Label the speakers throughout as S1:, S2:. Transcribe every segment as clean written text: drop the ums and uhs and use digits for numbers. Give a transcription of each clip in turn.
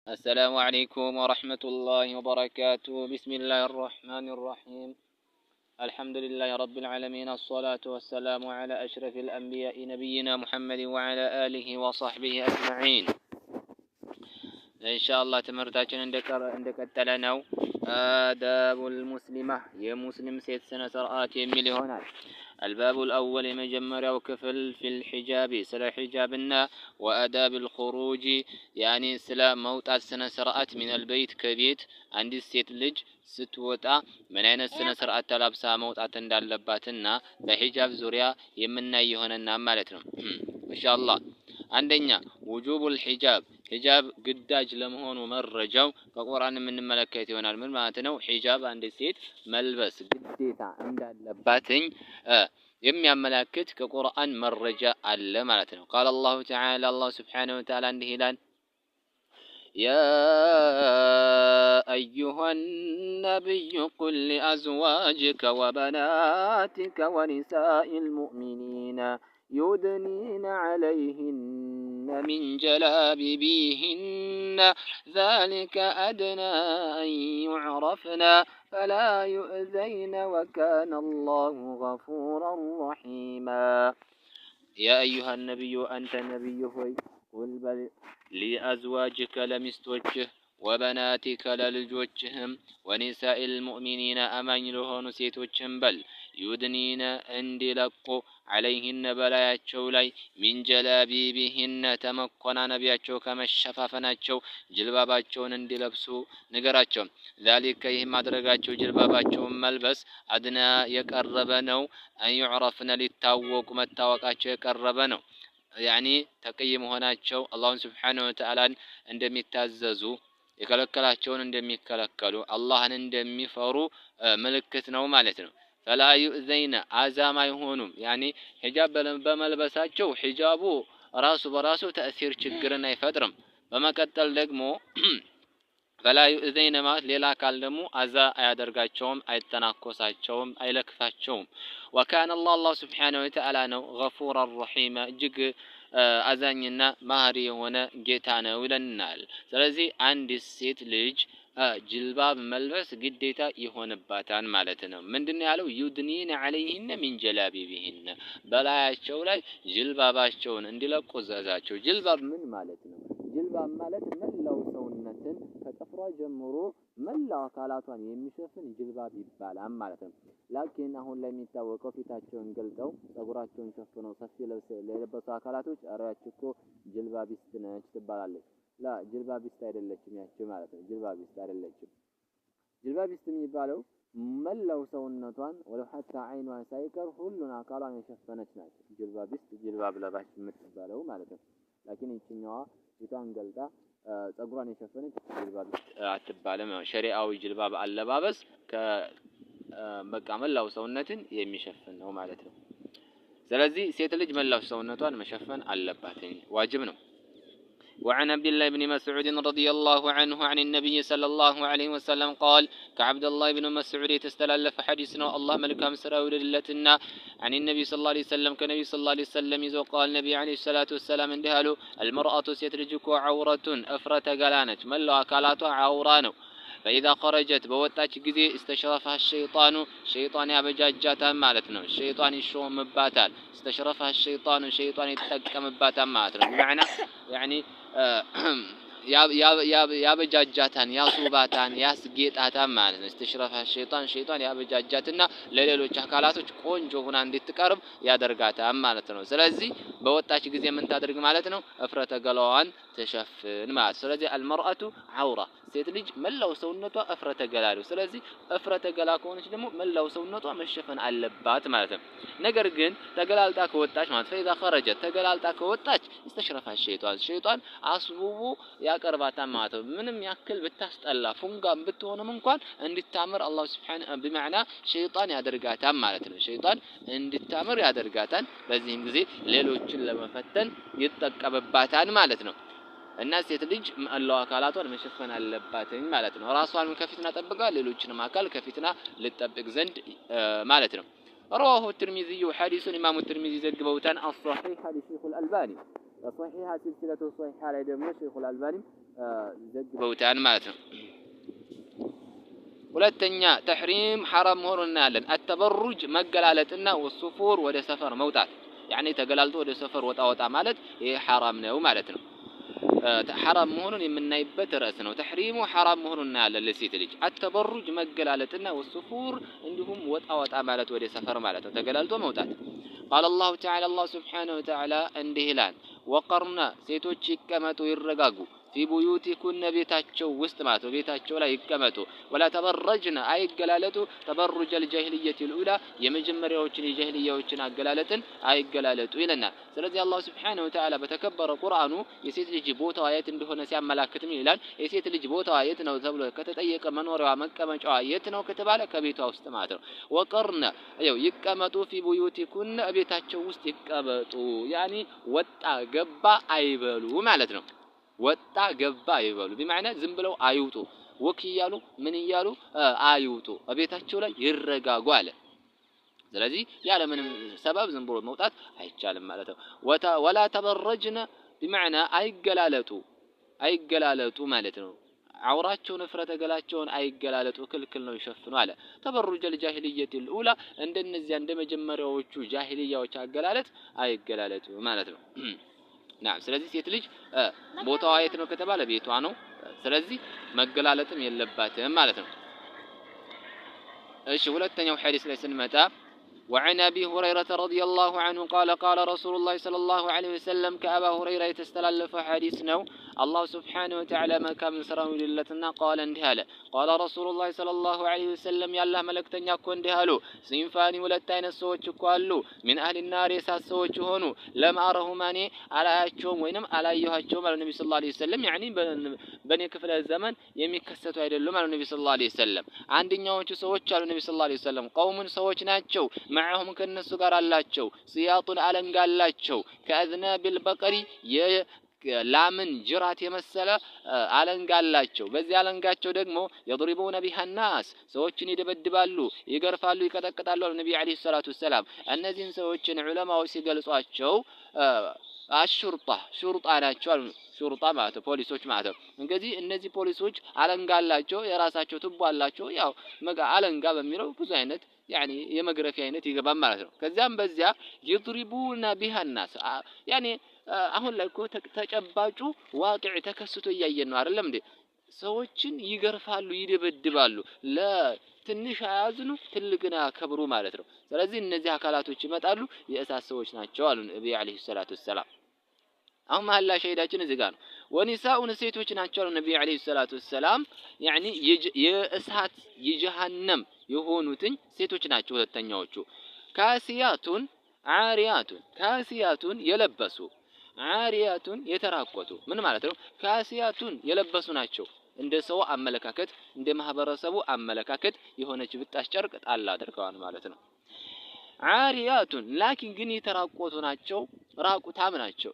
S1: السلام عليكم ورحمة الله وبركاته. بسم الله الرحمن الرحيم. الحمد لله رب العالمين، الصلاة والسلام على أشرف الأنبياء نبينا محمد وعلى آله وصحبه أجمعين. إن شاء الله تمرتاችን እንደቀጠለነው آداب المسلمة የሙስሊም ሴት ስነ ስርዓት የሚል ይሆናል። الباب الأول يمجمريو كفل في الحجاب سلا حجابنا وآداب الخروج يعني سلا موطات سنة سرعات من البيت كبيت عند السيت لج ستوطا من أين السنة سرعات تلابسا موطات እንዳለባትና በሂጃብ ዙሪያ የምናይ ይሆነና ማለት ነው إن شاء الله። አንደኛ وجوب الحجاب ሂጃብ ግዳጅ ለመሆኑ መረጃው ከቁርአን የምንመለከት ይሆናል። ምን ማለት ነው? ሂጃብ አንድ ሴት መልበስ ግዴታ እንዳለባትኝ የሚያመላክት ከቁርአን መረጃ አለ ማለት ነው። قال الله تعالى الله سبحانه وتعالى እንዲህ ይላል يا أيها النبي قل لأزواجك وبناتك ونساء المؤمنين يدنين عليهن من جلابيبهن ذلك أدنى أن يعرفن فلا يؤذين وكان الله غفورا رحيما. يا أيها النبي أنت نبي قل لأزواجك لمستوجه وبناتك للجوجهم ونساء المؤمنين أمان لهون سيتوجهم بل يدنين عندي لقو عليهن بلاياتشو لاي من جلابيبهن تمكنا نبياتشو كما الشفافناتشو جلباباتشو عندي لبسو نقراتشو ذلك يهم أدرقاتشو جلباباتشو ملبس أدنى يقربنو أن يعرفن للتاوق متاوقاتشو يقربنو يعني تقيم هناتشو الله سبحانه وتعالى عندما يتعززو يكلكلاتشون عندما يكلكلو الله عندما يفرو ملكتنا ومالتنا فلا يؤذين عزام يهونم يعني حجاب بملبساتشو حجابو راسو براسو تأثير ችግርና ይፈጥርም። በመቀጠል ደግሞ فلا يؤذين ማለት ሌላ አካል ደግሞ አዛ አያደርጋቸውም፣ አይተናኮሳቸውም፣ አይለክፋቸውም። وكان الله سبحانه وتعالى ነው غفورا رحيما እጅግ አዛኝና ማህሪ የሆነ ጌታ ነው ይለናል። ስለዚህ አንድ ሴት ልጅ ጅልባብ መልበስ ግዴታ ይሆንባታል ማለት ነው። ምንድነው ያለው? ዩድኒን عليهن من جلابيبهن በላያቸው ላይ ጅልባባቸውን እንዲለቁ ዘዛቸው። ጅልባብ ምን ማለት ነው? ጅልባብ ማለት መላው ሰውነትን ከጥፍሯ ጀምሮ መላው አካላቷን የሚሸፍን ጅልባብ ይባላል ማለት ነው። ላኪን አሁን ላይ የሚታወቀው ፊታቸውን ገልጠው ጸጉራቸውን ሸፍነው ሰፊ ልብስ ለለበሱ አካላቶች አራያችኮ ጅልባቢስት ነች ትባላለች። ላ ጅልባቢስት አይደለችም ያቺ ማለት ነው። ጅልባቢስት አይደለችም። ጅልባቢስት የሚባለው መላው ሰውነቷን ወለው حتى አይኗን ሳይቀር ሁሉን አካሏን የሸፈነች ናት። ጅልባቢስት ጅልባብ ለባሽ የምትባለው ማለት ነው። ላኪን እቺኛዋ ፊቷን ገልጣ ጸጉሯን የሸፈነች ጅልባቢስት አትባልም። ሸሪዓዊ ጅልባብ አለባበስ በቃ መላው ሰውነትን የሚሸፍን ነው ማለት ነው። ስለዚህ ሴት ልጅ መላው ሰውነቷን መሸፈን አለባት፣ ዋጅብ ነው። وعن عبد الله بن مسعود رضي الله عنه عن النبي صلى الله عليه وسلم قال كعبد الله بن مسعود تستلف حديثنا الله ملكام سرا وللتنا عن النبي صلى الله عليه وسلم كنبي صلى الله عليه وسلم إذا قال النبي عليه الصلاة والسلام اندهالو المرأة سترجك عورة أفرت قلانت ملو أكالاتها عورانو فإذا خرجت بوتاش جدي استشرفها الشيطان شيطان يبجاجاتها مالتنا الشيطان يشوم مباتال استشرفها الشيطان شيطان يتحكم مباتال مالتنا بمعنى يعني ያበጃጃታን ያሱባታን ያስጌጣታን ማለት ነው። استشرفها الشيطان شيطان ያበጃጃትና ለሌሎች አካላቶች ቆንጆ ሆና እንድትቀርብ ያደርጋታል ማለት ነው። ስለዚህ በወጣች ጊዜ ምን ታደርግ ማለት ነው? እፍረተ ገላዋን ተሸፍን ማለት። ስለዚህ المرأة عورة ሴት ልጅ መላው ሰውነቷ እፍረተ ገላ ነው። ስለዚህ እፍረተ ገላ ከሆነች ደግሞ መላው ሰውነቷ መሸፈን አለባት ማለት ነው። ነገር ግን ተገላልጣ ከወጣች ማለት فإذا خرجت ተገላልጣ ከወጣች استشرفها الشيطان شيطان አስቡቡ ያቀርባታል ማለት ነው። ምንም ያክል ብታስጠላ ፉንጋም ብትሆንም እንኳን እንድታምር አላህ Subhanahu بمعنى ሸይጣን ያደርጋታል ማለት ነው። ሸይጣን እንድታምር ያደርጋታል። በዚህም ጊዜ ሌሎችን ለመፈተን ይጠቀምባታል ማለት ነው። እና ሴት ልጅ መላው አካላቷን መሸፈን አለባት ማለት ነው። ራሷን ከፊትና ጠብቃ ሌሎችንም አካል ከፊትና ልጠብቅ ዘንድ ማለት ነው። رواه الترمذي حديث امام الترمذي ዘግበውታል። الصحيح حديث الشيخ الألباني صحيحة سلسلة صحيحة على دم الشيخ الألباني ዘግበውታል ማለት ነው። ሁለተኛ ተሕሪም ሐራም መሆኑን እናያለን። አተበሩጅ መገላለጥና ወሱፉር ወደ ሰፈር መውጣት ያኔ ተገላልጦ ወደ ሰፈር ወጣ ማለት ይሄ ሐራም ነው ማለት ነው። ሐራም መሆኑን የምናይበት ርዕስ ነው። ተሕሪሙ ሐራም መሆኑን እናያለን ለሴት ልጅ። አተበሩጅ መገላለጥና ወሱፉር እንዲሁም ወጣ ማለት ወደ ሰፈር ማለት ነው። ተገላልጦ መውጣት ቃል አላሁ ተዓላ አላህ ሱብሓነሁ ወተዓላ እንዲህ ይላል ወቀርና ሴቶች ይቀመጡ ይረጋጉ ፊ ቡዩቲኩነ ቤታቸው ውስጥ ማለት ነው ቤታቸው ላይ ይቀመጡ ወላ ተበረጅነ አይገላለጡ ተበሩጀል ጃሂልየቲል ኡላ የመጀመሪያዎችን የጃሂልያዎችን አገላለጥን አይገላለጡ ይለናል። ስለዚህ አላህ ሱብሓነሁ ወተዓላ በተከበረ ቁርአኑ የሴት ልጅ ቦታዋ የት እንደሆነ ሲያመላክትም ይላል የሴት ልጅ ቦታዋ የት ነው ተብሎ ከተጠየቀ መኖሪያዋ መቀመጫዋ የት ነው ከተባለ ከቤቷ ውስጥ ማለት ነው። ወቀርነ ይቀመጡ ፊ ቡዩቲኩነ ቤታቸው ውስጥ ይቀመጡ ያኒ ወጣ ገባ አይበሉ ማለት ነው። ወጣ ገባ አይበሉ ቢማዕና ዝም ብለው አይውጡ ወክ እያሉ ምን እያሉ አይውጡ ቤታቸው ላይ ይረጋጉ አለ። ስለዚህ ያለ ምንም ሰበብ ዝም ብሎ መውጣት አይቻልም ማለት ነው። ወላ ተበረጅነ ቢማዕና አይገላለጡ ማለት ነው። አውራቸውን እፍረተ ገላቸውን አይገላለጡ ክልክል ነው ይሸፍኑ አለ። ተበሩጀል ጃሂልየቲል ኡላ እንደነዚያ እንደመጀመሪያዎቹ ጃሂልያዎች አገላለጥ አይገላለጡ ማለት ነው። ናም ስለዚህ ሴት ልጅ ቦታዋ የት ነው ከተባለ ቤቷ ነው። ስለዚህ መገላለጥም የለባትም ማለት ነው። እሺ ሁለተኛው ሐዲስ ላይ ስንመጣ وعن أبي هريرة رضي الله عنه قال قال رسول الله صلى الله عليه وسلم كأبا هريرة يتستلف حديثنا الله سبحانه وتعالى ما كان من سرام للتنا قال اندهاله قال رسول الله صلى الله عليه وسلم يا الله ملكتني أكون اندهالو سينفاني ولتين السوچ قالوا من أهل النار يساس سوچ هونو لم أرهماني على أشوم وينم على أيها على النبي صلى الله عليه وسلم يعني بني كفل الزمن يمكستوا አይደሉም على النبي صلى الله عليه وسلم አንደኛዎቹ ሰዎች على النبي صلى الله عليه وسلم قوم ሰዎች ናቸው معهم ከነሱ ጋር አላቸው ሲያጡን አለንጋ አላቸው ከአዝናቢል በቀሪ የላምን ጅራት የመሰለ አለንጋ አላቸው። በዚህ አለንጋቸው ደግሞ يضربون بها الناس ሰዎችን ይደበድባሉ ይገርፋሉ ይቀጠቅጣሉ ነብዩ አለይሂ ሰላቱ ወሰለም። እነዚህን ሰዎችን ዑለማዎች ሲገልጿቸው ሹርጣ ናቸው አሉ። ሹርጣ ማለት ፖሊሶች ማለት ነው። እንግዲህ እነዚህ ፖሊሶች አለንጋ አላቸው የራሳቸው ቱቦ አላቸው። ያው አለንጋ በሚለው ብዙ አይነት ያኒ የመግረፊያ አይነት ይገባል ማለት ነው። ከዛም በዚያ يضربون بها الناس ያኒ አሁን ላይ እኮ ተጨባጩ ዋቂዕ ተከስቶ እያየን ነው አይደለም እንዴ? ሰዎችን ይገርፋሉ ይደበድባሉ ለትንሽ አያዝኑ ትልቅና ከብሩ ማለት ነው። ስለዚህ እነዚህ አካላቶች ይመጣሉ የእሳት ሰዎች ናቸው አሉ ነብዩ አለይሂ ሰላቱ ወሰላም። አሁን መሐላ ሸሂዳችን እዚህ ጋር ነው። ወኒሳኡን ሴቶች ናቸው አሉ ነብዩ አለይሂ ሰላቱ ወሰላም ያኒ የእሳት የጀሃነም የሆኑትን ሴቶች ናቸው ሁለተኛዎቹ። ካሲያቱን ዓሪያቱን ካሲያቱን የለበሱ ዓሪያቱን የተራቆቱ ምን ማለት ነው? ካሲያቱን የለበሱ ናቸው። እንደ ሰው አመለካከት እንደ ማህበረሰቡ አመለካከት የሆነች ብጣሽ ጨርቅ ጣል አድርገዋል ማለት ነው። ዓሪያቱን ላኪን ግን የተራቆቱ ናቸው ራቁታም ናቸው።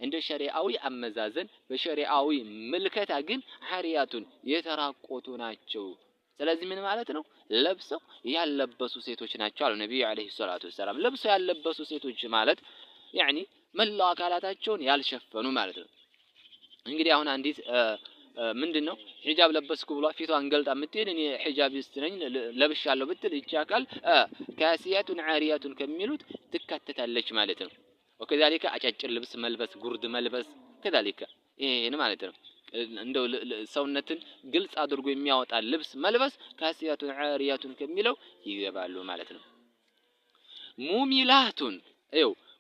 S1: እንደ ሸሪዓዊ አመዛዘን በሸሪዓዊ ምልከታ ግን ዓሪያቱን የተራቆቱ ናቸው። ስለዚህ ምን ማለት ነው? ለብሰው ያለበሱ ሴቶች ናቸው አሉ ነብዩ አለይሂ ሰላቱ ወሰላም። ለብሰው ያለበሱ ሴቶች ማለት ያኒ መላው አካላታቸውን ያልሸፈኑ ማለት ነው። እንግዲህ አሁን አንዲት ምንድነው ሂጃብ ለበስኩ ብሏ ፊቷን ገልጣ የምትሄድ እኔ ሂጃቢስት ነኝ ለብሻለሁ ብትል ይቺ አካል ካሲያቱን ዓሪያቱን ከሚሉት ትካተታለች ማለት ነው። ወከዛሊከ አጫጭር ልብስ መልበስ ጉርድ መልበስ ከዛሊከ ይሄን ማለት ነው። እንደው ሰውነትን ግልጽ አድርጎ የሚያወጣ ልብስ መልበስ ካሲያቱን ዓሪያቱን ከሚለው ይገባሉ ማለት ነው።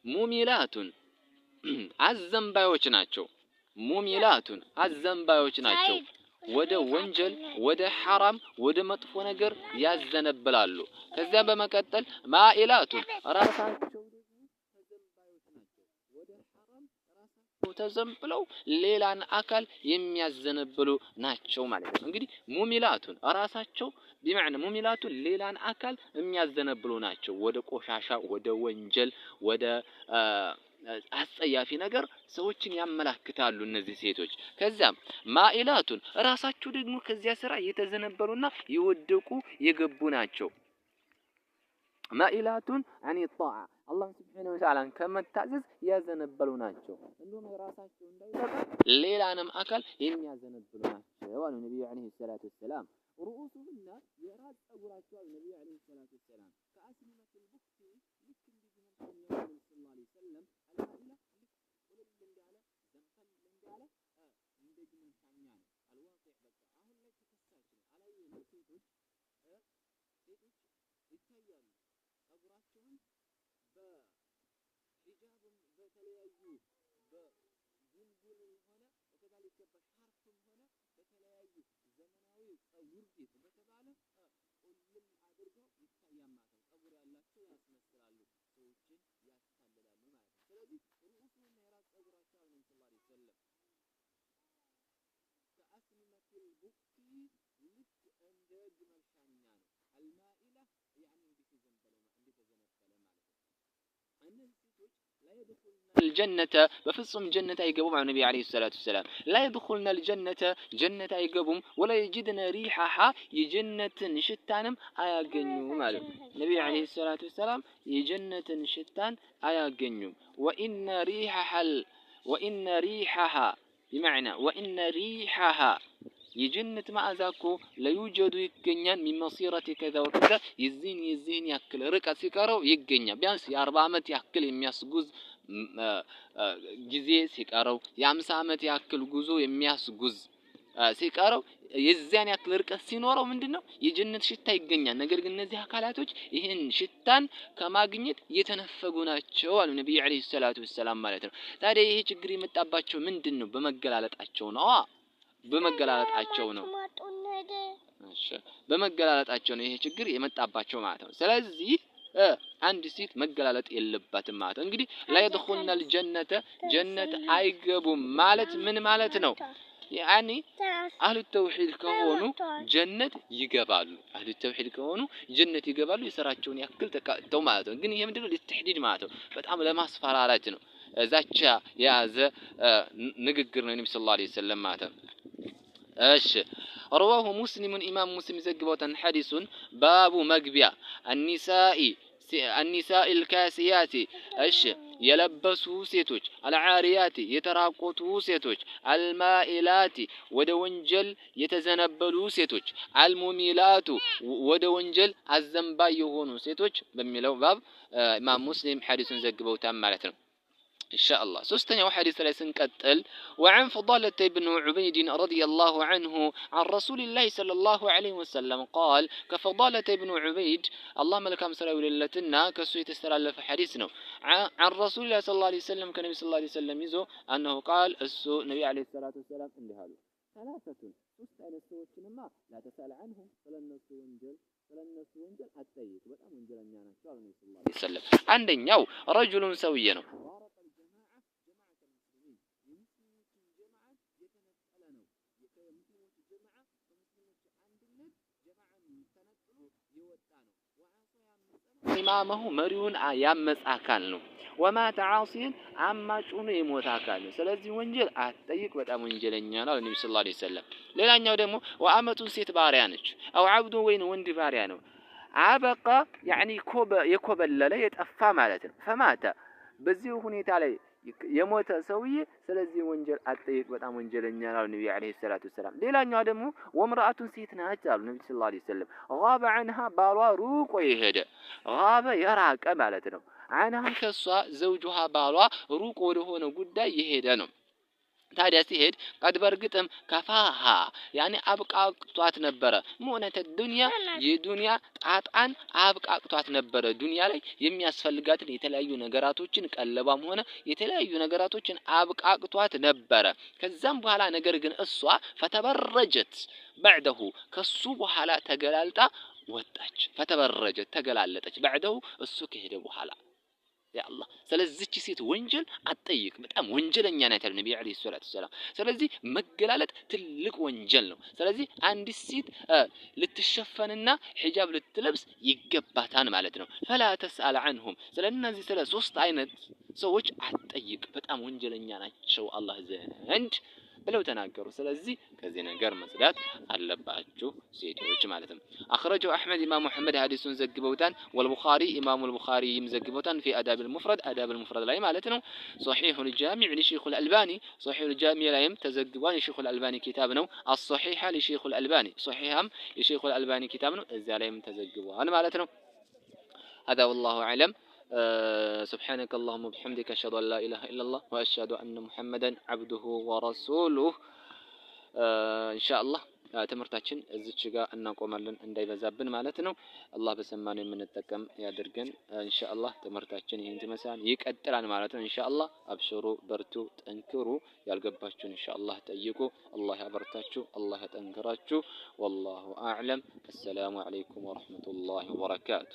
S1: ሙሚላቱን አዘንባዮች ናቸው። ሙሚላቱን አዘንባዮች ናቸው። ወደ ወንጀል ወደ ሐራም ወደ መጥፎ ነገር ያዘነብላሉ። ከዚያ በመቀጠል ማኢላቱን ራሳቸው ተዘንብለው ሌላን አካል የሚያዘነብሉ ናቸው ማለት ነው። እንግዲህ ሙሚላቱን ራሳቸው ቢማዕና ሙሚላቱን ሌላን አካል የሚያዘነብሉ ናቸው። ወደ ቆሻሻ ወደ ወንጀል ወደ አስጸያፊ ነገር ሰዎችን ያመላክታሉ እነዚህ ሴቶች። ከዛም ማኢላቱን ራሳቸው ደግሞ ከዚያ ስራ የተዘነበሉና የወደቁ የገቡ ናቸው። ማኢላቱን አኒ ጣዓ አላህ ሱብሓነሁ ወተዓላ ከመታዘዝ ያዘነበሉ ናቸው። እንዲሁም ራሳቸው እንዳይጠቃ ሌላንም አካል የሚያዘነብሉ ናቸው አሉ ነብዩ አለይሂ ሰላቱ ወሰላም። ሩኡሱሁና የራስ ጸጉራቸው አሉ ነብዩ አለይሂ ሰላቱ ወሰላም ከአስሊመቱል ቡክቲ ልክ እንደዚህ ሰለላሁ ዐለይሂ ወሰለም አልማኢላ ልክ ቁልል እንዳለ ዘንፈል እንዳለ እንደዚህ ምንሳኛ ነው አልዋቂዕ በቃ አሁን ላይ ተከሳች ነው አላየንም ሴቶች ይታያሉ ጸጉራቸውን በሂጃብም በተለያዩ በጉንጉንም ሆነ ወከዛሊከ በሻርፕም ሆነ በተለያዩ ዘመናዊ ጸጉር ቤት በተባለ ቁልል አድርገው ይታያማታል። ጸጉር ያላቸው ያስመስላሉ፣ ሰዎችን ያታልላሉ ማለት ነው። ስለዚህ ሩኡሱና የራስ ጸጉራቸው አሉ ነብዩ ሰለላሁ ዐለይሂ ወሰለም ከአስሊመቱል ቡክቲ ልክ እንደ ግመል ሻኛ ነው። አልማኢላ ያኒ እንደተዘነበለ ማለት ነው። እነዚህ ሴቶች لا يدخلن الجنة بفصم جنة يقبوم على النبي عليه الصلاة والسلام لا يدخلن الجنة جنة يقبوم ولا يجدن ريحها يجنة شتانم أياقنيو مالو النبي عليه الصلاة والسلام يجنة شتان أياقنيو وإن ريحها بمعنى وإن ريحها የጀነት ማዕዛኮ ለዩጀዱ ይገኛል ሚመሲረቲ ከዛ ወከዛ የዚህን ያክል ርቀት ሲቀረው ይገኛል። ቢያንስ የ40 ዓመት ያክል የሚያስጉዝ ጊዜ ሲቀረው የ50 ዓመት ያክል ጉዞ የሚያስጉዝ ሲቀረው የዚያን ያክል ርቀት ሲኖረው ምንድነው የጀነት ሽታ ይገኛል። ነገር ግን እነዚህ አካላቶች ይህን ሽታን ከማግኘት የተነፈጉ ናቸው አሉ ነብዩ አለይሂ ሰላቱ ወሰላም ማለት ነው። ታዲያ ይሄ ችግር የመጣባቸው ምንድነው? በመገላለጣቸው ነው። በመገላለጣቸው ነው። እሺ በመገላለጣቸው ነው ይሄ ችግር የመጣባቸው ማለት ነው። ስለዚህ አንድ ሴት መገላለጥ የለባትም ማለት ነው። እንግዲህ لا يدخلن الجنة ጀነት አይገቡም ማለት ምን ማለት ነው? ያኒ አህሉ ተውሂድ ከሆኑ ጀነት ይገባሉ። አህሉ ተውሂድ ከሆኑ ጀነት ይገባሉ የሰራቸውን ያክል ተቃጠው ማለት ነው። ግን ይሄ ምንድነው? ለተህዲድ ማለት ነው። በጣም ለማስፈራራት ነው። ዛቻ የያዘ ንግግር ነው ነብዩ ሰለላሁ ዐለይሂ ወሰለም ማለት ነው። እሺ رواه مسلم إمام مسلم زجبوتن حديث باب مغبيا النساء الكاسيات እሺ የለበሱ ሴቶች አልዓሪያት የተራቆቱ ሴቶች አልማኢላት ወደ ወንጀል የተዘነበሉ ሴቶች አልሙሚላቱ ወደ ወንጀል አዘንባይ የሆኑ ሴቶች በሚለው ባብ ኢማም ሙስሊም ሐዲሱን ዘግበውታል ማለት ነው። إن شاء الله سوستني وحديث ليسن قتل وعن فضالة بن عبيد رضي الله عنه عن رسول الله صلى الله عليه وسلم قال كفضالة بن عبيد الله ملك أمسره وللتنا كسويت استرال في حديثنا عن رسول الله صلى الله عليه وسلم كان صلى الله عليه وسلم يزو أنه قال النبي عليه الصلاة والسلام اللي هذا ثلاثة سوستني السوتشنما لا تسأل عنهم فلن نسونجل التيت وأمنجل أننا صلى الله عليه وسلم عندنا رجل سوينا ኢማመሁ መሪውን ያመጽ አካል ነው። ወማ ተዓሲን አማጩን የሞት አካል ነው። ስለዚህ ወንጀል አትጠይቅ፣ በጣም ወንጀለኛ ነው ነብዩ ሰለላሁ ዐለይሂ ወሰለም። ሌላኛው ደግሞ ወአመቱን ሴት ባሪያ ነች። አው አብዱ ወይን ወንድ ባሪያ ነው። አበቃ ያኒ የኮበለለ የጠፋ ማለት ነው። ፈማተ በዚህ ሁኔታ ላይ የሞተ ሰውዬ ስለዚህ ወንጀል አትጠይቅ፣ በጣም ወንጀለኛ ነው ነብዩ አለይሂ ሰላቱ ወሰለም። ሌላኛው ደግሞ ወምራአቱን ሴት ናት አሉ ነብዩ ሰለላሁ ዐለይሂ ወሰለም። غاب عنها ባሏ ሩቆ የሄደ غاب የራቀ ማለት ነው። عنها ከሷ ዘውጁሃ ባሏ ሩቆ ወደ ሆነ ጉዳይ የሄደ ነው። ታዲያ ሲሄድ ቀድ በርግጥም ከፋሃ ያኔ አብቃቅቷት ነበረ። ሙነተ ዱንያ የዱንያ ጣጣን አብቃቅቷት ነበረ። ዱንያ ላይ የሚያስፈልጋትን የተለያዩ ነገራቶችን ቀለባም ሆነ የተለያዩ ነገራቶችን አብቃቅቷት ነበረ። ከዛም በኋላ ነገር ግን እሷ ፈተበረጀት بعده ከሱ በኋላ ተገላልጣ ወጣች። ፈተበረጀት ተገላለጠች بعده እሱ ከሄደ በኋላ يا الله ስለዚህች ሴት ወንጀል አትጠይቅ፣ በጣም ወንጀለኛ ናት ያለው ነብዩ አለይሂ ሰላቱ ሰላም። ስለዚህ መገላለጥ ትልቅ ወንጀል ነው። ስለዚህ አንዲት ሴት ልትሸፈንና ሒጃብ ልትለብስ ይገባታል ማለት ነው። فلا تسأل عنهم ስለነዚህ ስለ ሶስት አይነት ሰዎች አትጠይቅ፣ በጣም ወንጀለኛ ናቸው አላህ ዘንድ ብለው ተናገሩ። ስለዚህ ከዚህ ነገር መጽዳት አለባችሁ ሴቶች ማለት ነው። አخرجه احمد امام محمد ሐዲሱን ዘግበውታል። والبخاري امام البخاري ዘግበውታል في اداب المفرد اداب المفرد ላይ ማለት ነው። صحيح الجامع لشيخ الالباني صحيح الجامع ላይም ተዘግቧል። የሼኹ الالباني ኪታብ ነው። الصحيحة لشيخ الالباني صحيحም የሼኹ الالباني ኪታብ ነው። እዛ ላይም ተዘግቧል ማለት ነው። هذا والله اعلم. سبحانك اللهم وبحمدك أشهد أن لا إله إلا الله وأشهد أن محمدا عبده ورسوله. إن شاء الله ትምህርታችን እዚች ጋር እናቆማለን እንዳይበዛብን ማለት ነው። አላህ በሰማነው የምንጠቀም ያድርገን። ኢንሻአላህ ትምህርታችን ይሄን ትመስላል ይቀጥላል ማለት ነው። ኢንሻአላህ አብሽሩ፣ በርቱ፣ ጠንክሩ። ያልገባችሁን ኢንሻአላህ ጠይቁ። አላህ ያበርታችሁ፣ አላህ ያጠንክራችሁ። ወላሁ አዕለም። አሰላሙ አለይኩም ወራህመቱላሂ ወበረካቱ።